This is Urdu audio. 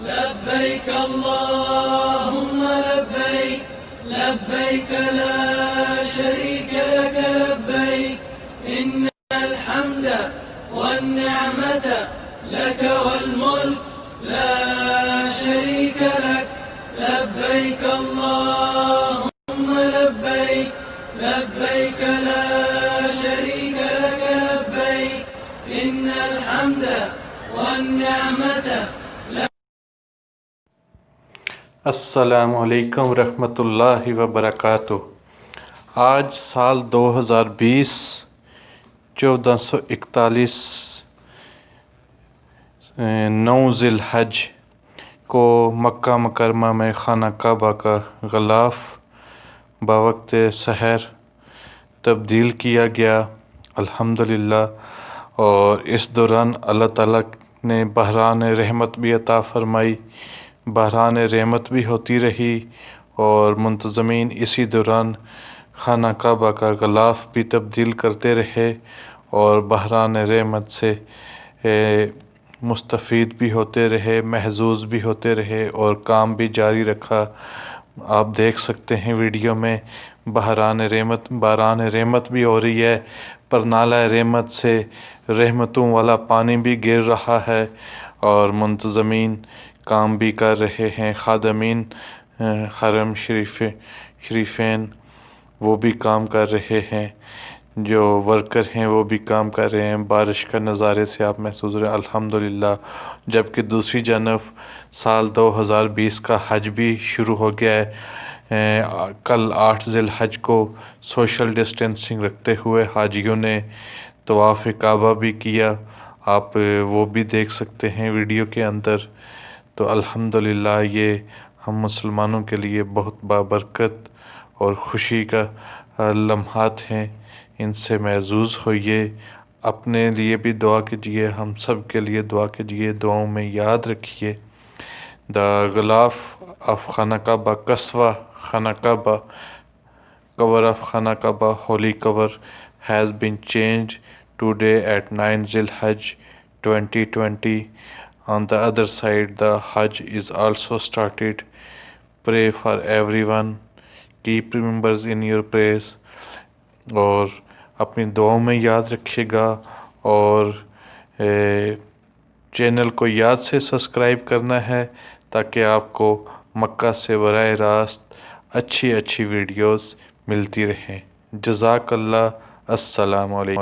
لبيك اللهم لبيك لبيك لا شريك لك لبيك إن الحمد والنعمة لك والملك لا شريك لك لبيك اللهم لبيك لبيك لا شريك لك لبيك إن الحمد والنعمة لك. السلام علیکم ورحمۃ اللہ وبرکاتہ۔ آج سال 2020 1441 9 ذی الحج کو مکہ مکرمہ میں خانہ کعبہ کا غلاف بوقت سحر تبدیل کیا گیا الحمدللہ، اور اس دوران اللہ تعالیٰ نے بحران رحمت بھی عطا فرمائی، بحران رحمت بھی ہوتی رہی، اور منتظمین اسی دوران خانہ کعبہ کا غلاف بھی تبدیل کرتے رہے اور بحران رحمت سے مستفید بھی ہوتے رہے، محظوظ بھی ہوتے رہے اور کام بھی جاری رکھا۔ آپ دیکھ سکتے ہیں ویڈیو میں باران رحمت بھی ہو رہی ہے، پر نالہ رحمت سے رحمتوں والا پانی بھی گر رہا ہے، اور منتظمین کام بھی کر رہے ہیں، خادمین حرم شریفین وہ بھی کام کر رہے ہیں، جو ورکر ہیں وہ بھی کام کر رہے ہیں۔ بارش کا نظارے سے آپ محسوس رہے الحمدللہ، جبکہ دوسری جانب سال 2020 کا حج بھی شروع ہو گیا ہے۔ کل 8 ذی الحج کو سوشل ڈسٹینسنگ رکھتے ہوئے حاجیوں نے طواف کعبہ بھی کیا، آپ وہ بھی دیکھ سکتے ہیں ویڈیو کے اندر۔ تو الحمدللہ یہ ہم مسلمانوں کے لیے بہت بابرکت اور خوشی کا لمحات ہیں، ان سے محظوظ ہوئیے، اپنے لیے بھی دعا کیجیے، ہم سب کے لیے دعا کیجیے، دعاؤں میں یاد رکھیے۔ The غلاف of خانہ کعبہ قصوہ خانہ کعبہ cover of خانہ کعبہ holy cover has been changed today at 9 Zil Hajj 2020. On the other side, the Hajj is also started. Pray for everyone. Keep remembers in your prayers. اور اپنی دعاؤں میں یاد رکھیے گا، اور چینل کو یاد سے سبسکرائب کرنا ہے تاکہ آپ کو مکہ سے براہ راست اچھی ویڈیوز ملتی رہیں۔ جزاک اللہ۔ السلام علیکم۔